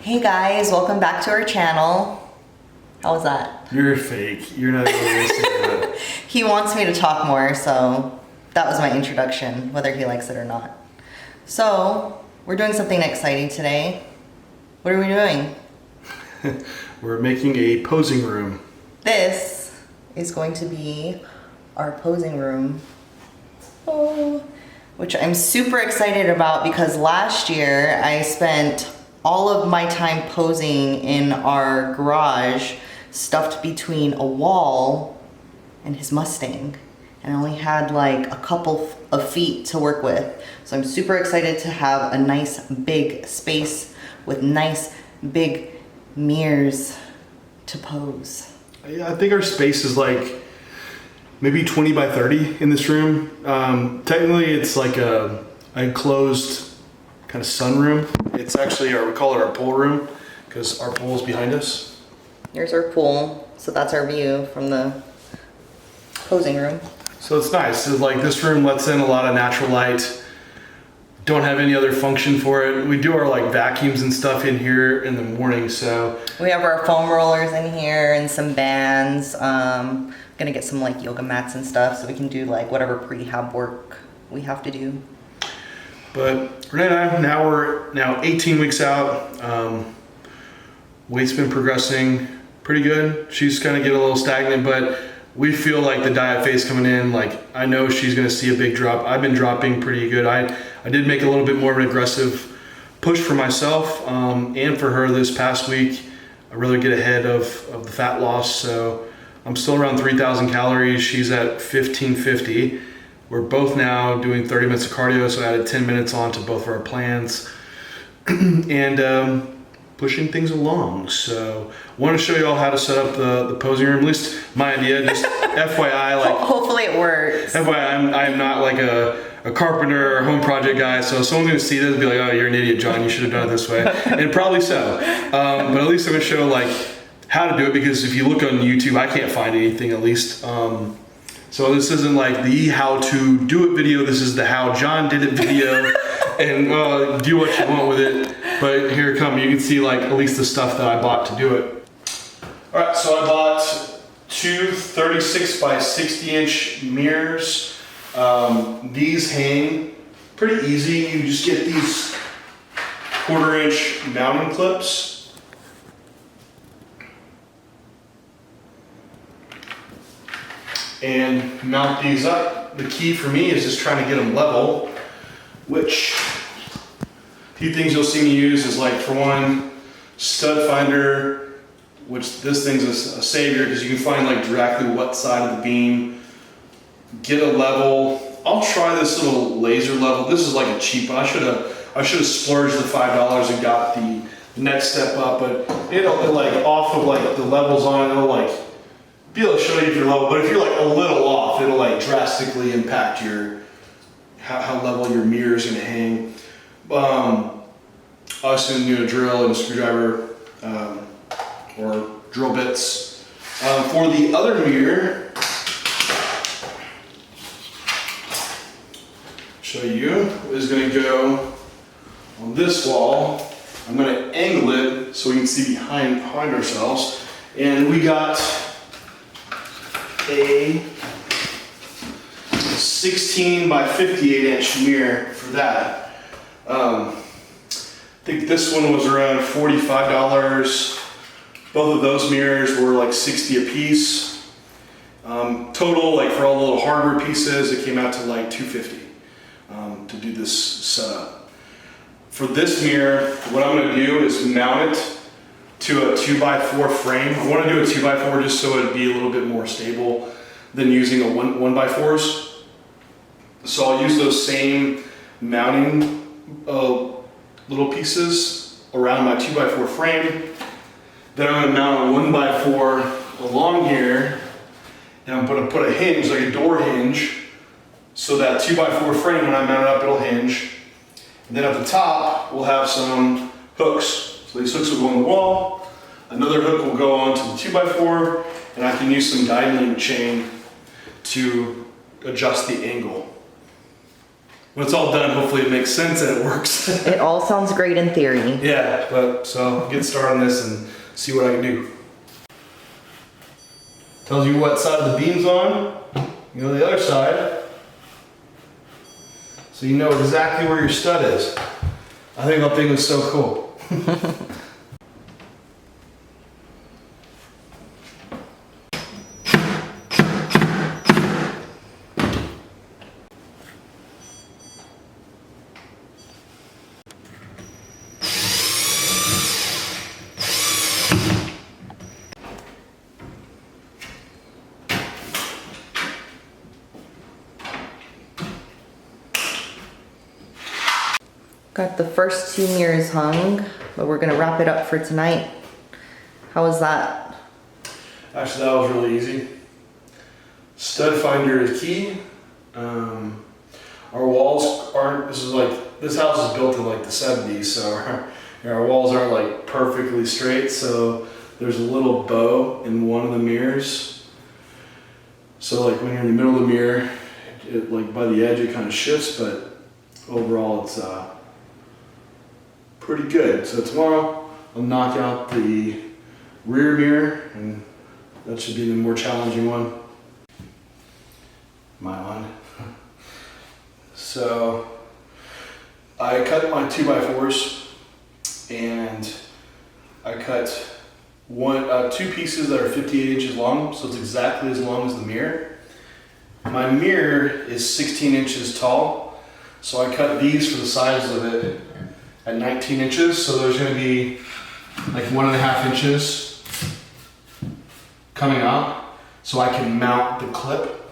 Hey guys, welcome back to our channel. How was that? You're fake. You're not even listening to it. He wants me to talk more, so that was my introduction, whether he likes it or not. So, we're doing something exciting today. What are we doing? We're making a posing room. This is going to be our posing room. Oh, which I'm super excited about because last year I spent all of my time posing in our garage, stuffed between a wall and his Mustang. And I only had like a couple of feet to work with. So I'm super excited to have a nice big space with nice big mirrors to pose. Yeah, I think our space is like maybe 20 by 30 in this room. Technically it's like a enclosed kind of sunroom. It's actually, we call it our pool room because our pool is behind us. Here's our pool. So that's our view from the posing room. So it's nice. So like this room lets in a lot of natural light. Don't have any other function for it. We do our like vacuums and stuff in here in the morning, so. We have our foam rollers in here and some bands. Gonna get some like yoga mats and stuff so we can do like whatever prehab work we have to do. But Renee and I, we're 18 weeks out. Weight's been progressing pretty good. She's kind of getting a little stagnant, but we feel like the diet phase coming in, like I know she's gonna see a big drop. I've been dropping pretty good. I did make a little bit more of an aggressive push for myself and for her this past week. I'd rather get ahead of the fat loss. So I'm still around 3,000 calories. She's at 1,550. We're both now doing 30 minutes of cardio, so I added 10 minutes on to both of our plans and pushing things along. So I want to show you all how to set up the posing room, at least my idea, just FYI. Like, hopefully it works. FYI, I'm not like a carpenter or home project guy, so someone's gonna see this and be like, oh, you're an idiot, John, you should have done it this way. And probably so. But at least I'm gonna show like how to do it, because if you look on YouTube, I can't find anything at least. So this isn't like the how to do it video, this is the how John did it video. And do what you want with it. But here it comes, you can see like at least the stuff that I bought to do it. All right, so I bought two 36 by 60 inch mirrors. These hang pretty easy. You just get these 1/4 inch mounting clips. And mount these up. The key for me is just trying to get them level, which a few things you'll see me use is like, for one, stud finder, which this thing's a savior because you can find like directly what side of the beam. Get a level. I'll try this little laser level. This is like a cheap one. I should have splurged the $5 and got the next step up, but it'll like off of like the levels on it, it'll like be able to show you if you're level. But if you're like a little off, it'll like drastically impact your how level your mirror is gonna hang. Obviously need a drill and a screwdriver or drill bits. For the other mirror, show you, is going to go on this wall. I'm going to angle it so we can see behind ourselves. And we got a 16 by 58 inch mirror for that. I think this one was around $45. Both of those mirrors were like 60 a piece. Total, like for all the little hardware pieces, it came out to like $250. To do this setup. For this mirror, what I'm going to do is mount it to a 2x4 frame. I want to do a 2x4 just so it'd be a little bit more stable than using a 1x4s. So I'll use those same mounting little pieces around my 2x4 frame. Then I'm going to mount a 1x4 along here, and I'm going to put a hinge, like a door hinge, so that 2x4 frame, when I mount it up, it'll hinge. And then at the top, we'll have some hooks. So these hooks will go on the wall. Another hook will go onto the 2x4, and I can use some guide link chain to adjust the angle. when it's all done, hopefully it makes sense and it works. It all sounds great in theory. Yeah, but so I'll get started on this and see what I can do. Tells you what side of the beam's on. You go to the other side. So you know exactly where your stud is. I think that thing was so cool. Got the first 2 mirrors hung, but we're gonna wrap it up for tonight. How was that? Actually, that was really easy. Stud finder is key. Our walls aren't, this house is built in like the 70s, so our walls aren't like perfectly straight, so there's a little bow in one of the mirrors. So like when you're in the middle of the mirror, it like by the edge it kind of shifts, but overall it's pretty good. So tomorrow I'll knock out the rear mirror, and that should be the more challenging one. My one. So I cut my 2x4s, and I cut 2 pieces that are 58 inches long, so it's exactly as long as the mirror. My mirror is 16 inches tall, so I cut these for the size of it at 19 inches, so there's going to be like 1.5 inches coming out, so I can mount the clip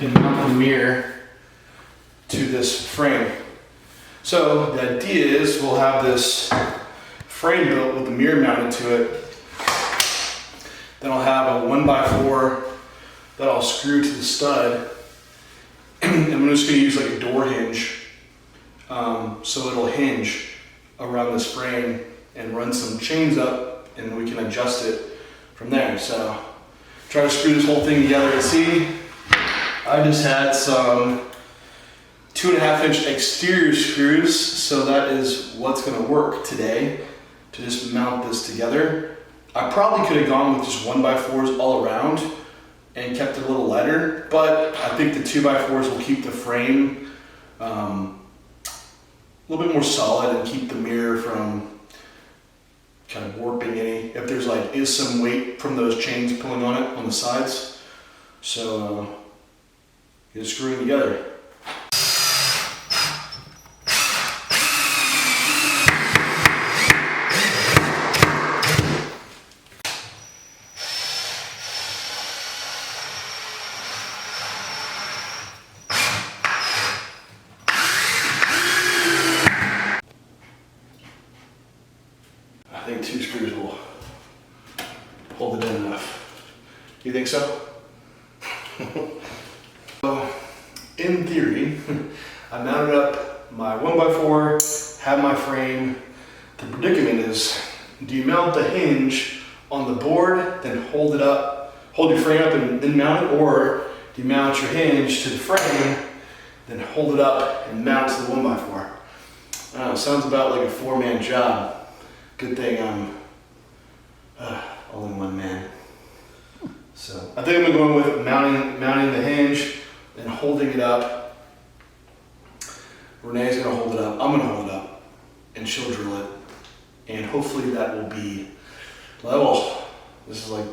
and mount the mirror to this frame. So the idea is we'll have this frame built with the mirror mounted to it. Then I'll have a 1x4 that I'll screw to the stud, and I'm just going to use like a door hinge. So it'll hinge around this frame and run some chains up, and we can adjust it from there. So try to screw this whole thing together and see. I just had some 2.5-inch exterior screws, so that is what's going to work today to just mount this together. I probably could have gone with just 1x4s all around and kept it a little lighter, but I think the 2x4s will keep the frame a little bit more solid and keep the mirror from kind of warping any, if there's is some weight from those chains pulling on it on the sides. So get it screwing together. I think 2 screws will hold it in enough. You think so? So, in theory, I mounted up my 1x4, have my frame. The predicament is, do you mount the hinge on the board, then hold it up, hold your frame up and then mount it, or do you mount your hinge to the frame, then hold it up and mount to the 1x4? I don't know, sounds about like a 4-man job. Good thing I'm all in one man. So I think I'm going with mounting the hinge and holding it up. Renee's gonna hold it up. I'm gonna hold it up, and she'll drill it. And hopefully that will be level. This is like,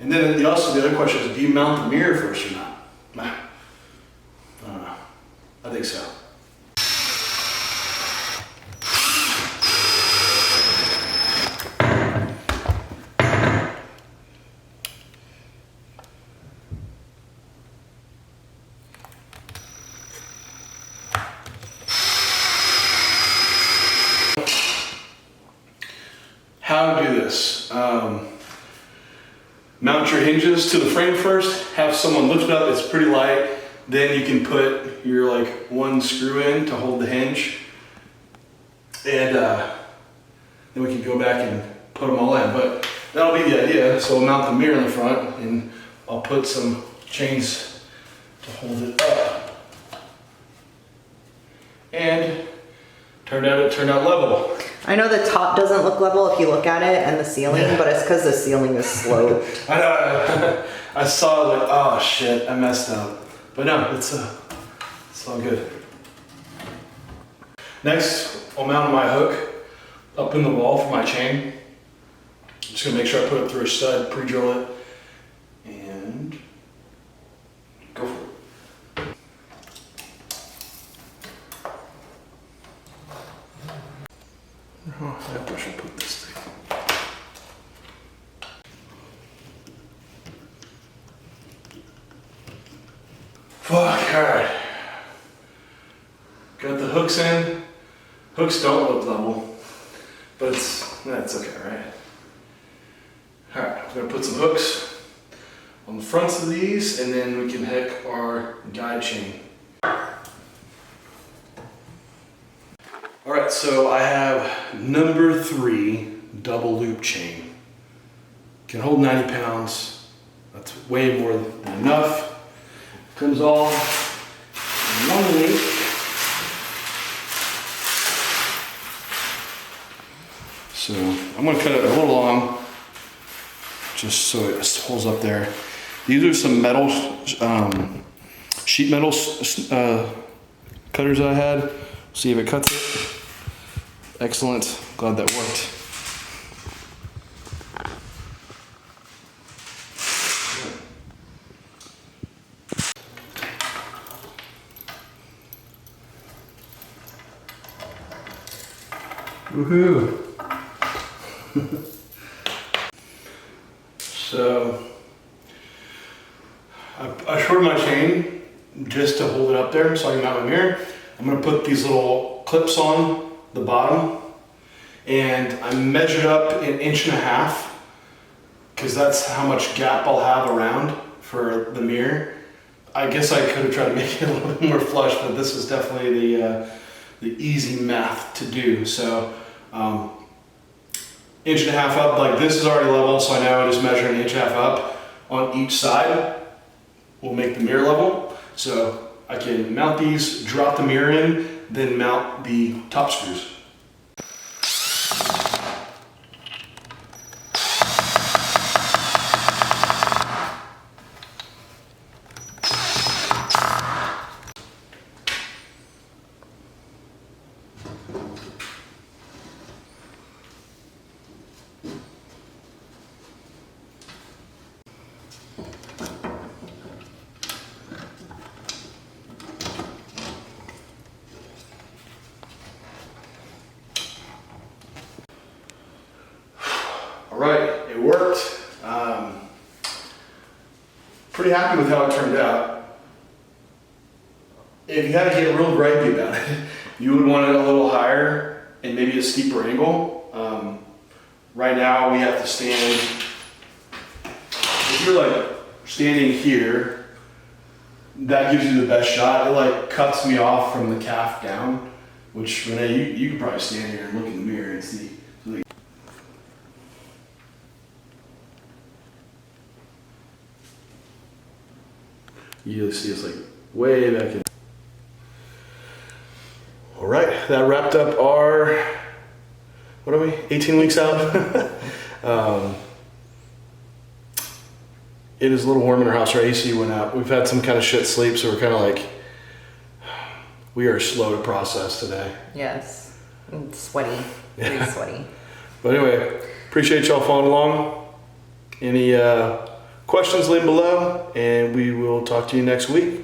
and then the other question is, do you mount the mirror first or not? I don't know. I think so. How to do this. Mount your hinges to the frame first, have someone lift it up, it's pretty light, then you can put your one screw in to hold the hinge, and then we can go back and put them all in, but that'll be the idea. So we'll mount the mirror in the front, and I'll put some chains to hold it up. and it turned out level. I know the top doesn't look level if you look at it, and the ceiling, but it's because the ceiling is sloped. I know. I saw like, oh shit, I messed up. But no, it's all good. Next, I'll mount my hook up in the wall for my chain. Just gonna make sure I put it through a stud, pre-drill it, and go for it. Oh, I wish I put this thing. Fuck, alright. Got the hooks in. Hooks don't look level, but that's okay, right? Alright, I'm gonna put some hooks on the fronts of these, and then we can hook our guide chain. Alright, so I have number 3 double loop chain. Can hold 90 pounds. That's way more than enough. Comes all in one link. So I'm going to cut it a little long, just so it holds up there. These are some metal, sheet metal cutters I had. See if it cuts it. Excellent. Glad that worked. Woohoo! So I shorted my chain just to hold it up there so I can mount my mirror. I'm going to put these little clips on the bottom, and I measured up 1.5 inches because that's how much gap I'll have around for the mirror. I guess I could have tried to make it a little bit more flush, but this is definitely the easy math to do. So 1.5 inches up, like this is already level, so I know I just measure 1.5 inches up on each side will make the mirror level. So I can mount these, drop the mirror in, then mount the top screws. Alright, it worked. Pretty happy with how it turned out. If you had to get real gripey about it, you would want it a little higher and maybe a steeper angle. Right now we have to stand, if you're like standing here, that gives you the best shot. It like cuts me off from the calf down, which Renee, you could probably stand here and look in the mirror and see. You see it's like way back in. All right, that wrapped up our, what are we, 18 weeks out? It is a little warm in our house. Our AC went out. We've had some kind of shit sleep, so we're kind of like, we are slow to process today. Yes, it's sweaty, very sweaty. But anyway, appreciate y'all following along. Any questions, leave them below, and we will talk to you next week.